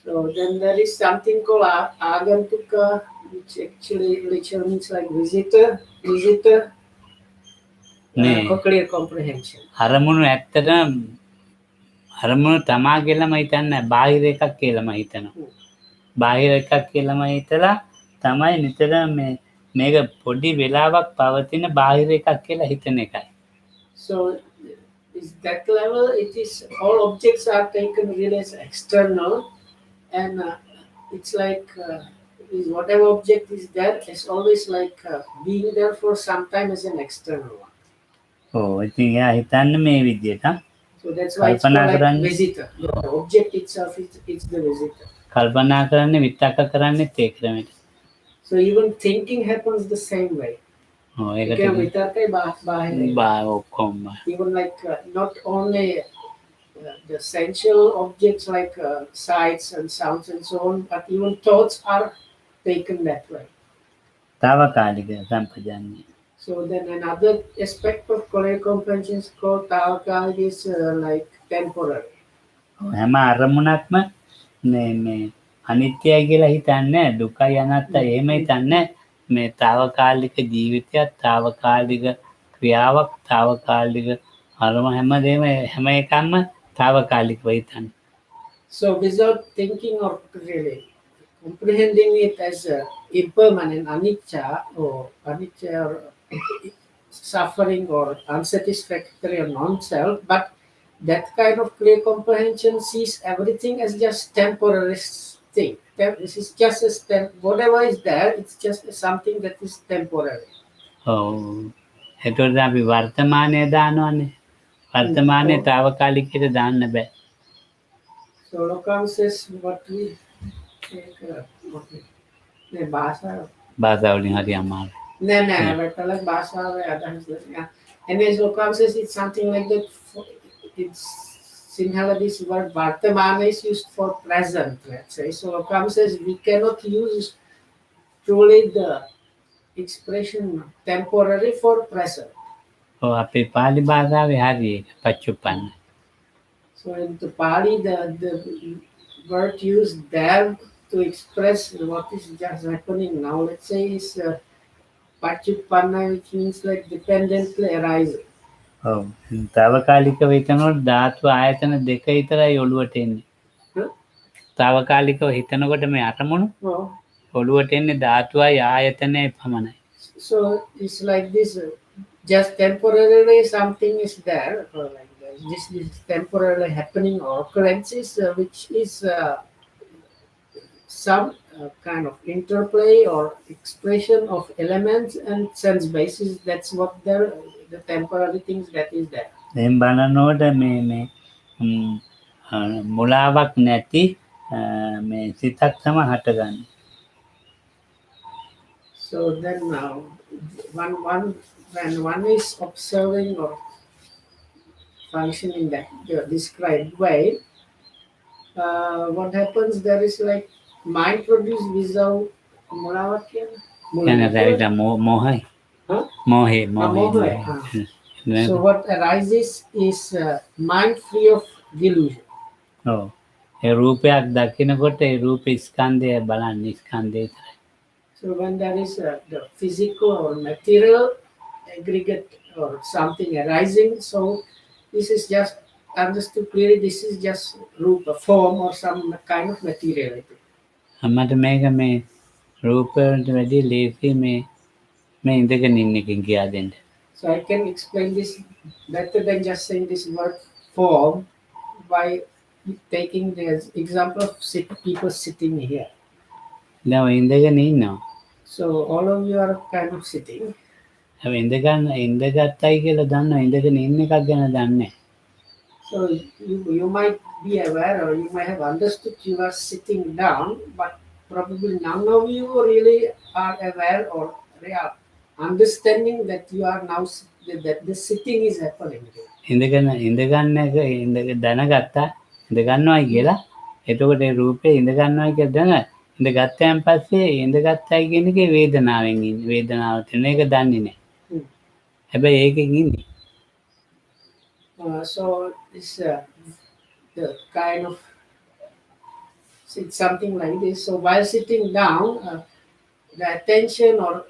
So then there is something called agantuka, which actually literally means like visitor, clear comprehension. අරමුණු ඇත්තටම අරමුණු තමා කියලාම හිතන්නේ බාහිර එකක් කියලාම හිතනවා. බාහිර එකක් කියලාම හිතලා තමයි නිතරම මේක පොඩි වෙලාවක් පවතින බාහිර එකක් කියලා හිතන එකයි. So is that level, it is all objects are taken really as external, and it's like is whatever object is there is always like being there for some time as an external one. ඉතින් එයා හිතන්නේ මේ විදිහට. So that's why it's called like visitor. The object itself it's the visitor. කල්පනා කරන්නේ විතක්ක කරන්නේත් ඒ ක්‍රමයට. So even thinking happens the same way. ඒකට even like not only the sensual objects like sights and sounds and so on, but even thoughts are taken that way. తావకాలిක සම්පජාඤ්ඤය. So then another aspect of clear comprehension is called tavakalika, is like temporary. හැම අරමුණක්ම මේ අනිත්‍යයි කියලා හිතන්නේ දුකයි අනාත්තයි එහෙම හිතන්නේ මේ తాවකාලික ජීවිතයක් తాවකාලික ක්‍රියාවක් తాවකාලික අරම හැමදේම හැම එකක්ම తాවකාලිකව හිතන්නේ. So without thinking or really comprehending it as impermanent anicca or suffering or unsatisfactory or non-self, but that kind of clear comprehension sees everything as just temporary thing. This is just whatever is there, it's just something that is temporary. එතකොට අපි වර්තමානයේ දානවනේ. වර්තමානයේ తాවකාලිකයට දාන්න බෑ. So Lokam says what we භාෂාවලින් හරි අමාරුයි. නෑ වැටලක් භාෂාවේ අදහස් දෙන්න. And as Lokam says it's something like that. It's Sinhala, this word Vartamana is used for present, let's say. So Lokam says we cannot use truly the expression temporary for present. අපේ පාලි භාෂාවේ හරි ඒක පච්චුප්පන්න. So in the Pali, the word used there to express what is just happening now, let's say, is pachuppanna, which means like dependently arising. తాවකාලිකව හිතනකොට ධාතු ආයතන දෙක විතරයි ඔළුවට එන්නේ. తాවකාලිකව හිතනකොට මේ අරමුණු ඔළුවට එන්නේ ධාතුවයි ආයතනයයි පමණයි. So it's like this, just temporarily something is there, or like this temporarily happening or occurrences, which is some kind of interplay or expression of elements and sense basis. That's what the temporary things that is there. දැන් බලනකොට මේ මුලාවක් නැති මේ සිතක් තමයි හටගන්නේ. So then when one is observing or functioning that described way, what happens there is like mind produced without මොනවක් කියන්නේ? කියන්නේ රැවිට මොහයි. Huh? මොහේ Moha. So what arises is mind free of delusion. ඔව්. ඒ රූපයක් දකිනකොට ඒ රූප ස්කන්ධය බලන්නේ ස්කන්ධය විතරයි. So when there is the physical or material aggregate or something arising, so this is just understood clearly. This is just rupa form or some kind of materiality. මට මේක මේ රූපවලට වැඩි ලේසි මේ ඉඳගෙන ඉන්න එකෙන් කියා දෙන්න. So I can explain this better than just saying this word form by taking the example of people sitting here. දැන් ඔය ඉඳගෙන ඉන්නවා. So all of you are kind of sitting. හැබැයි ඉඳගත්තයි කියලා දන්නවා ඉඳගෙන ඉන්න එකක් ගැන දන්නේ. So you might be aware or you might have understood you are sitting down, but probably none of you really are aware or they are understanding that you are now that the sitting is happening. ඉඳගෙන ඉඳගන්න එක දැනගත්තා ඉඳගන්නවයි කියලා. එතකොට ඒ රූපේ ඉඳගන්නවයි කියලා දැන ඉඳගත්තයන් පස්සේ ඉඳගත්තයි කියන එකේ වේදනාවෙන් ඉන්නේ. වේදනාව තියෙන එක දන්නේ නැහැ. හැබැයි ඒකෙන් ඉන්නේ. So it's the kind of it's something like this. So while sitting down, the attention or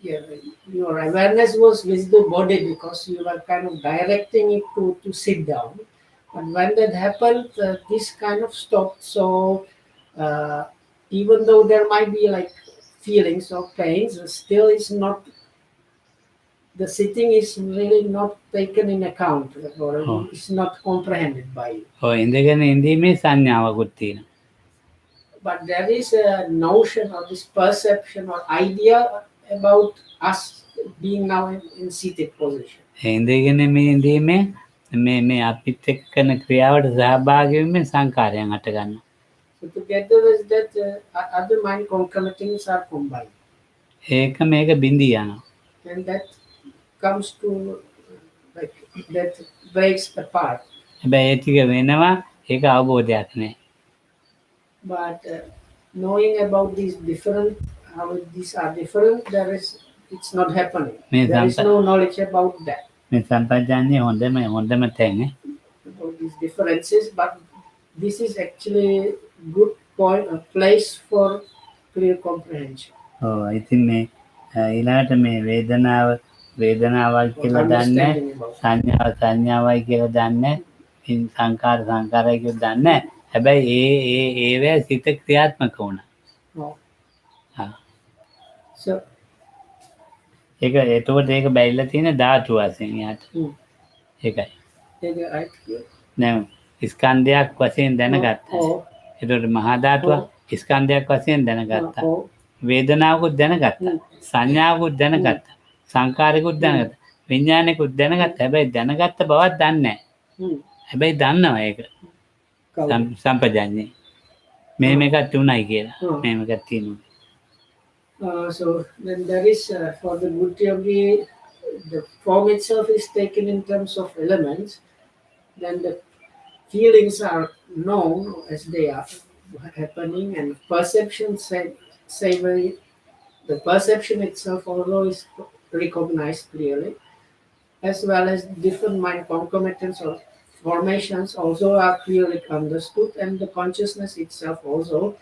your awareness was with the body because you were kind of directing it to sit down. But when that happened, this kind of stopped. So even though there might be like feelings or pains, still it's not. The sitting is really not taken in account or it's not comprehended by you. ඔය ඉඳගෙන ඉඳීමේ සංඥාවකුත් තියෙනවා. But there is a notion or this perception or idea about us being now in seated position. ඉඳගෙන මේ ඉඳීමේ මේ අපිත් එක්ක කරන ක්‍රියාවට සහභාගී වීමෙන් සංකාරයන් හට ගන්නවා. So together with that, other mind concomitants are combined. ඒක මේක බිඳී යනවා. And that comes to like that breaks apart. හැබැයි ඒ ටික වෙනවා ඒක අවබෝධයක් නෑ. But knowing about these different, how these are different, it's not happening. There is no knowledge about that. මේ සම්පජාන්නේ හොඳම තැන් about these differences, but this is actually good point, a place for clear comprehension. ඔව් ඉතින් මේ ඊළඟට මේ වේදනාවයි කියලා දන්නේ සංඥාවයි කියලා දන්නේ සංකාරයි කියලා දන්නේ හැබැයි ඒවැ සිත ක්‍රියාත්මක වුණා. So ඒක එතකොට ඒක බැරිලා තියෙන ධාතු වශයෙන් යාට. ඒකයි. දැන් ස්කන්ධයක් වශයෙන් දැනගත්තා. එතකොට මහා ධාතුව ස්කන්ධයක් වශයෙන් දැනගත්තා. වේදනාවකුත් දැනගත්තා. සංඥාවකුත් දැනගත්තා. සංකාරයකුත් දැනගත්තා. විඥානයකුත් දැනගත්තා. හැබැයි දැනගත්ත බවක් දන්නේ නැහැ. හැබැයි දන්නවා ඒක. සම්පජාන්නේ. මේකක් තුනයි කියලා. මේකක් තියෙනවා. So then there is for the good yogi, the form itself is taken in terms of elements. Then the feelings are known as they are happening, and perception the perception itself also is recognized clearly, as well as different mind concomitants or formations also are clearly understood, and the consciousness itself also.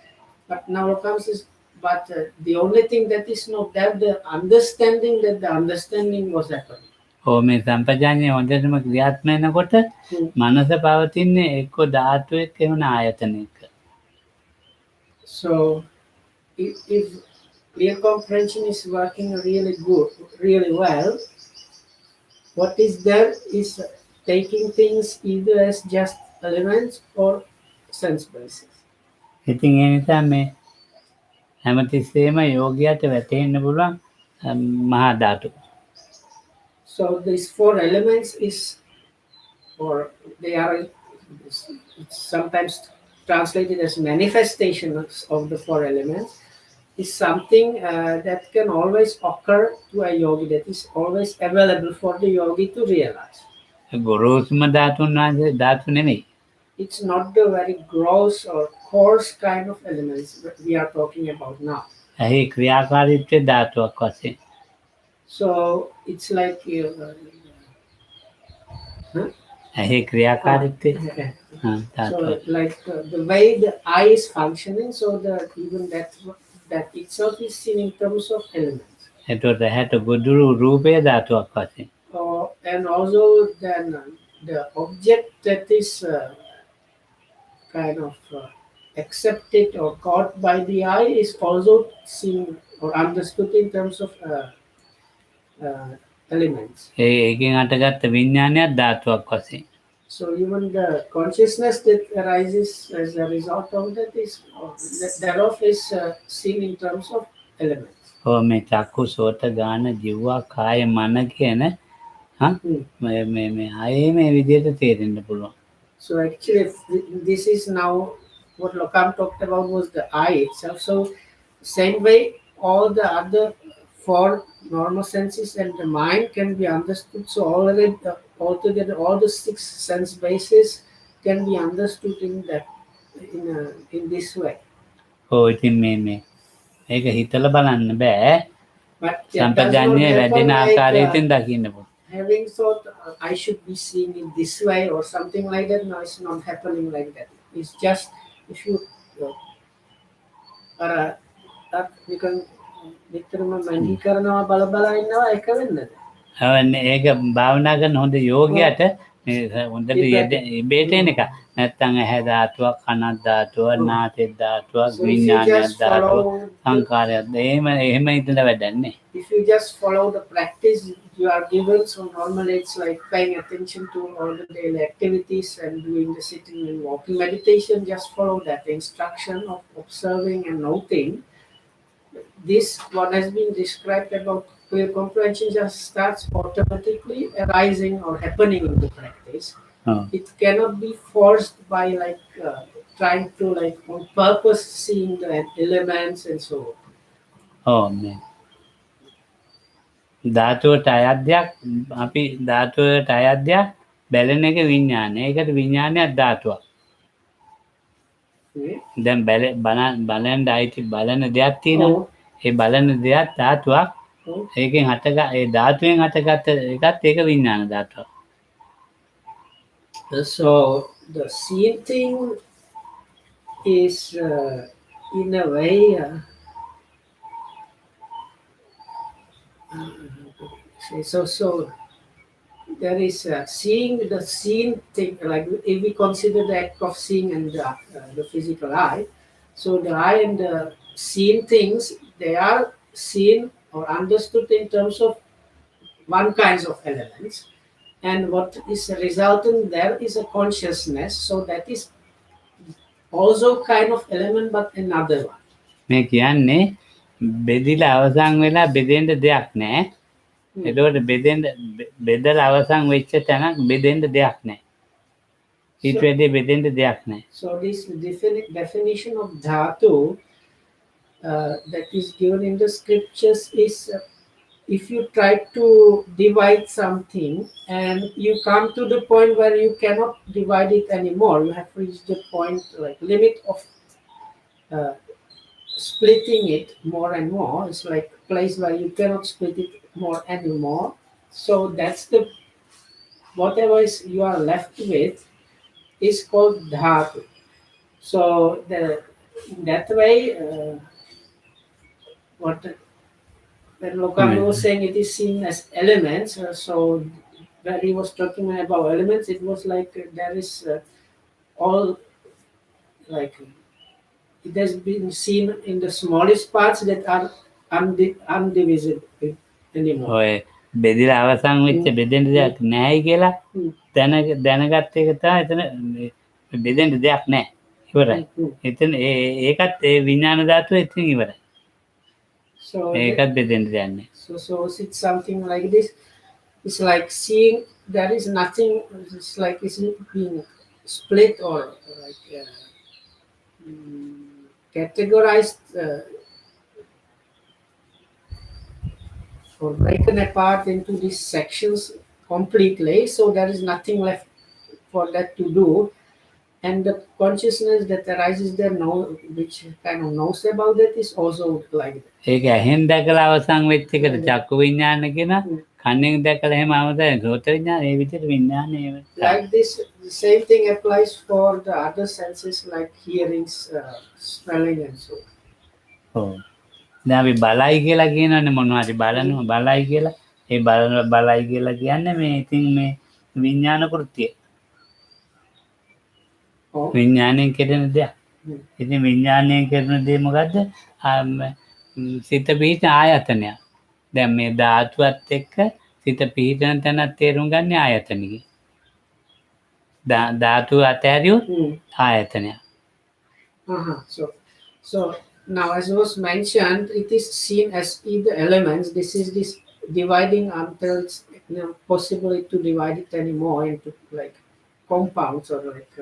But now comes is the only thing that is not there, the understanding that the understanding was happening. මේ සම්පජාන්නේ හොඳටම ක්‍රියාත්මක වෙනකොට මනස පවතින්නේ එක්ක ධාතුවෙක් එහෙම ආයතනයක. So if clear comprehension is working really well, what is there is taking things either as just elements or sense basis. ඉතින් ඒ නිසා මේ හැමතිස්සෙම යෝගියට වැටෙන්න පුළුවන් මහා ධාතු. So these four elements is, or they are sometimes translated as manifestations of the four elements, is something that can always occur to a yogi, that is always available for the yogi to realize. ගොරෝසුම ධාතු නෙමෙයි. it's not the very gross or coarse kind of elements that we are talking about now. ඇහි ක්‍රියාකාරීත්වය ධාතුවක් වශයෙන්. So it's like huh? ඇහි ක්‍රියාකාරීත්වය Yeah. ධාතුවක්. So like the way the eye is functioning, so that even that itself is seen in terms of elements. එතකොට ඇහැට ගොදුරු රූපය ධාතුවක් වශයෙන්. And also then the object that is kind of accepted or caught by the eye is also seen or understood in terms of elements. ඒකෙන් අටගත්ත විඥානයක් ධාතුවක් වශයෙන්. So even the consciousness that arises as a result of that is thereof is seen in terms of elements. මේ චක්කු සෝත ගාන ජීවා කාය මන කියන මේ ආයේ මේ විදිහට තේරෙන්න පුළුවන්. So actually this is now what Lokam talked about was the eye itself. So same way all the other four normal senses and the mind can be understood. So altogether all the six sense bases can be understood in this way. ඉතින් මේ ඒක හිතලා බලන්න බෑ. But සම්පජාඤ්ඤය වැඩෙන ආකාරයෙන් දකින්න පුළුවන්. Having thought I should be seeing it this way or something like that, no, it's not happening like that. It's just if you නිකන් විතරම මැන්ඩි කරනවා බල ඉන්නවා ඒක වෙන්නද? ඒක භාවනා කරන හොඳ යෝගියට මේ හොඳට ඉබේට එන එක. නැත්තම් ඇහැ ධාතුවක්, කනක් ධාතුවක්, නාසය ධාතුවක්, විඥානයක් ධාතුවක්, සංකාරයක්. එහෙම ඉඳලා වැඩන්නේ. If you just follow the practice you are given, so normally it's like paying attention to all the daily activities and doing the sitting and walking meditation, just follow that instruction of observing and noting. This what has been described about clear comprehension just starts automatically arising or happening in the practice. It cannot be forced by like trying to like on purpose seeing the elements and so on. මේ ධාතුවට අයද්දයක් අපි ධාතුවට අයද්දයක් බැලෙන එක විඥානය. ඒකට විඥානයක් ධාතුවක්. දැන් බලන අයිති බලන දෙයක් තියෙනවා. ඒ බලන දෙයක් ධාතුවක්. ඒකෙන් ඒ ධාතුවෙන් හටගත්ත එකත් ඒක විඥාන ධාතුවක්. So the seeing thing is in a way so there is seeing the seen thing, like if we consider the act of seeing and the physical eye, so the eye and the seen things, they are seen or understood in terms of one kinds of elements, and what is resultant there is a consciousness, so that is also kind of element but another one. මේ කියන්නේ බෙදිලා අවසන් වෙලා බෙදෙන්න දෙයක් නැහැ. එතකොට බෙදලා අවසන් වෙච්ච තැනක් බෙදෙන්න දෙයක් නැහැ. ඊට වැඩි බෙදෙන්න දෙයක් නැහැ. So this definition of dhatu that is given in the scriptures is if you try to divide something and you come to the point where you cannot divide it anymore, you have reached the point like limit of splitting it more and more. It's like a place where you cannot split it more anymore. So that's the whatever is you are left with is called dhatu. So that way when Lokam was saying it is seen as elements, so when he was talking about elements, it was like there is all like it has been seen in the smallest parts that are undivisible anymore. ඔය බෙදිලා අවසන් වෙච්ච බෙදෙන්න දෙයක් නැහැයි කියලා දැනගත්ත එක තමයි එතන බෙදෙන්න දෙයක් නැහැ. ඉවරයි. එතන ඒකත් ඒ විඥාන ධාතුව එතන ඉවරයි. So ඒකත් බෙදෙන්න දෙයක් නැහැ. So it's something like this. It's like seeing there is nothing. It's like it's being split or like categorized or broken apart into these sections completely. So there is nothing left for that to do. And the consciousness that arises there, which kind of knows about that, is also like that. ඒක ඇහෙන් දැකලා අවසන් වෙච්ච එකට චක්කු විඤ්ඤාණ කියන කනෙන් දැකලා එහෙම අවසන් සෝත විඤ්ඤාණ ඒ විදිහට විඤ්ඤාණය Like this, the same thing applies for the other senses like hearing, smelling, and so on. ඔව් දැන් අපි බලයි කියලා කියනවනේ මොනවා හරි බලනවා බලයි කියලා ඒ බලයි කියලා කියන්නේ මේ ඉතින් මේ විඤ්ඤාණ කෘත්‍යය Oh. විඤ්ඤාණයෙන් කෙරෙන දෙයක්. ඉතින් විඤ්ඤාණයෙන් කෙරෙන දේ මොකද්ද? සිත පිහිට ආයතනයක්. දැන් මේ ධාතුවත් එක්ක සිත පිහිටන තැනත් තේරුම් ගන්න ආයතනිකයි. ධාතු අතහැරියොත් ආයතනයක්. So now, as was mentioned, it is seen as either elements. This is this dividing until it's possible to divide it anymore into like compounds or like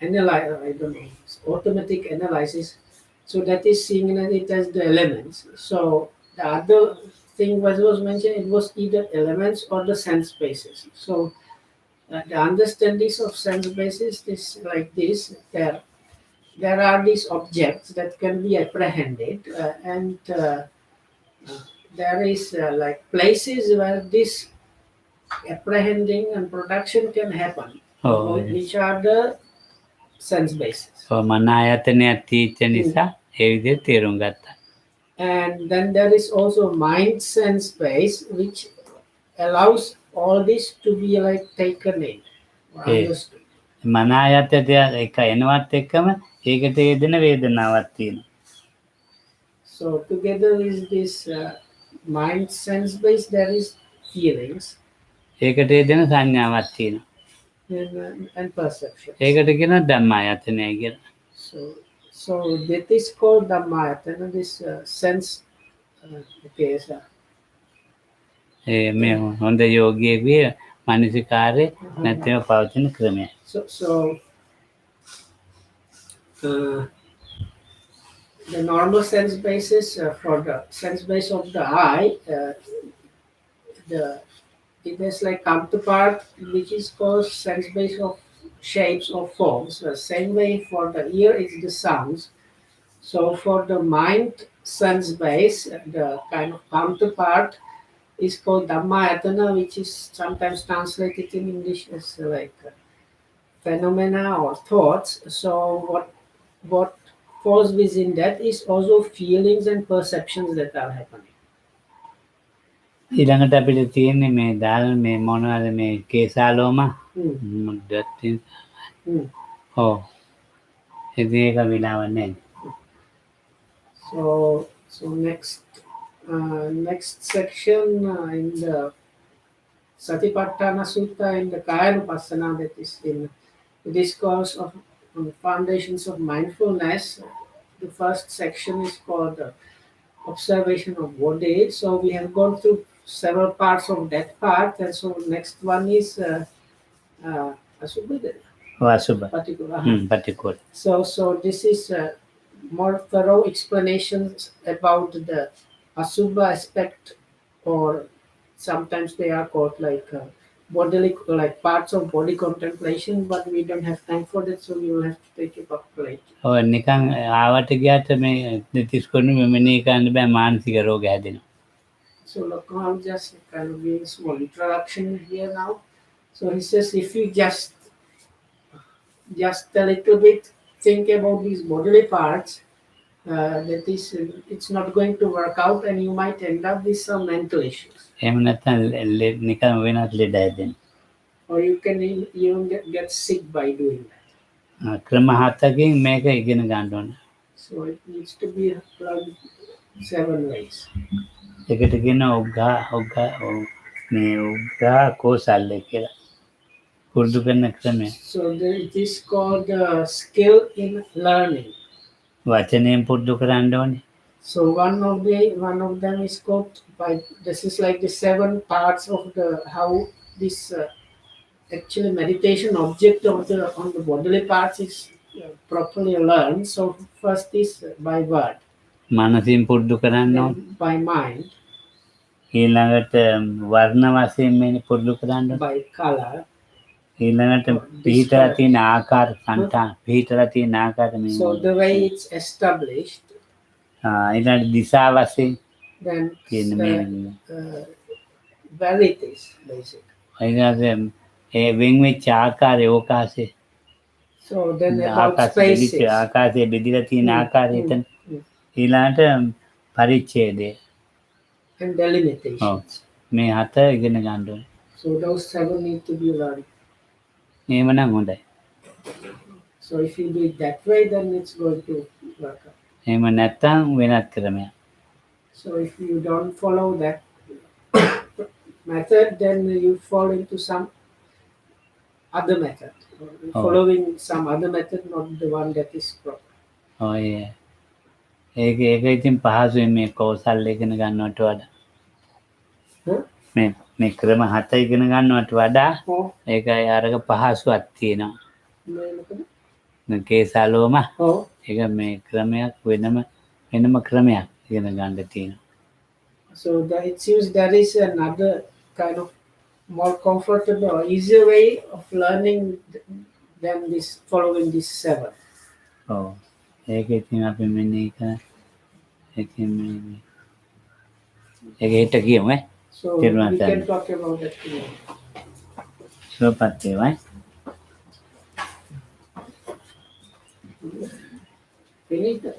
analyze. I don't know, automatic analysis. So that is seeing it as the elements. So the other thing was mentioned, it was either elements or the sense bases. So the understandings of sense basis is like this. There are these objects that can be apprehended, and there is like places where this apprehending and production can happen, which are the sense bases. මන ආයතනයක් තියෙච්ච නිසා ඒ විදිහට තේරුම් ගත්තා. And then there is also mind sense base, which allows all this to be like taken in or understood. මන ආයතනය එක එනවත් එක්කම ඒකට යෙදෙන වේදනාවක් තියෙනවා. So together with this mind sense base, there is feelings. ඒකට යෙදෙන සංඥාවක් තියෙනවා. And perception. ඒකට කියනවා ධම්මායතනය කියලා. So that is called Dhamma, this sense. Okay, sir. මේ හොඳ යෝගියෙකුගේ මානසිකාරේ නැතිව පවතින ක්‍රමය. So the normal sense basis for the sense base of the eye, it is like counterpart, which is called sense base of shapes or forms. The same way for the ear is the sounds. So for the mind sense base, the kind of counterpart is called Dhammayatana, which is sometimes translated in English as like phenomena or thoughts. So what falls within that is also feelings and perceptions that are happening. ඊළඟට අපිට තියෙන්නේ මේ දාල් මේ මොනවද මේ කේසාලෝම මුද්දත් ඔව් ඉතින් ඒක විලාවක් නැහැ. So next section in the Satipatthana Sutta, in the Kayanupassana, that is in the discourse of foundations of mindfulness. The first section is called observation of body. So we have gone through several parts of that part, and so next one is particular. So this is more thorough explanations about the Asubha aspect, or sometimes they are called like bodily, like parts of body contemplation, but we don't have time for that, so we will have to take it up later. ඔය නිකන් ආවට ගියාට මේ දෙතිස් කොන්න මෙමනේ කරන්න බෑ මානසික රෝග හැදෙනවා. So Lokman just kind of giving a small introduction here now. So he says if you just a little bit think about these bodily parts, that is, it's not going to work out, and you might end up with some mental issues. එහෙම නැත්නම් නිකන් වෙනත් ලෙඩ හැදෙනවා. Or you can even get sick by doing that. ක්‍රම හතකින් මේක ඉගෙන ගන්න ඕන. So it needs to be applied 7 ways. ඒකට කියනවා උග්ගා කෝසල්ල කියලා. පුරුදු කරන ක්‍රමය. So it is called skill in learning. වචනයෙන් පුරුදු කරන්න ඕනේ. So one of them is called this is like the 7 parts of how this actually meditation object on the bodily parts is properly learned. So first is by word. මනසින් පුරුදු කරන්න ඕනේ. By mind. ඊළඟට වර්ණ වශයෙන් මේ පුරුදු කරන්න ඕනේ. By color. ඊළඟට පිහිටලා තියෙන ආකාර සංඨාන පිහිටලා තියෙන ආකාර මේ So the way it's established, ඊළඟට දිශා වශයෙන් then තියෙන මේ varieties basically. ඊළඟට ඒ වෙන් වෙච්ච ආකාරය ඕකාශය So then about spaces. ආකාශය බෙදිලා තියෙන ආකාරය එතන ඊළඟට පරිච්ඡේදය And delimitations. මේ 4 ඉගෙන ගන්න ඕනේ. So those 7 need to be learned. එහෙමනම් හොඳයි. So if you do it that way, then it's going to work out. එහෙම නැත්නම් වෙනත් ක්‍රමයක්. So if you don't follow that method, then you fall into some other method. Following some other method, not the one that is proper. ඔය ඒක ඉතින් පහසුවෙන් මේ කෞසල් ඉගෙන ගන්නවට වඩා Huh? මේ ක්‍රම 7 ඉගෙන ගන්නවට වඩා Oh, ඒකයි අරක පහසුවක් තියෙනවා. no. මේ කේසාලෝම Oh, ඒක මේ ක්‍රමයක් වෙනම ක්‍රමයක් ඉගෙන ගන්න තියෙනවා. so that it seems there is another kind of more comfortable or easier way of learning than this following this 7. ඔව්. ඒක ඉතින් අපි මෙන්න ඒකෙන් මේ ඒක හිට කියමු ඈ. So Terima we can kasih. talk about that tomorrow. සුවපත් වේවා. Finish that.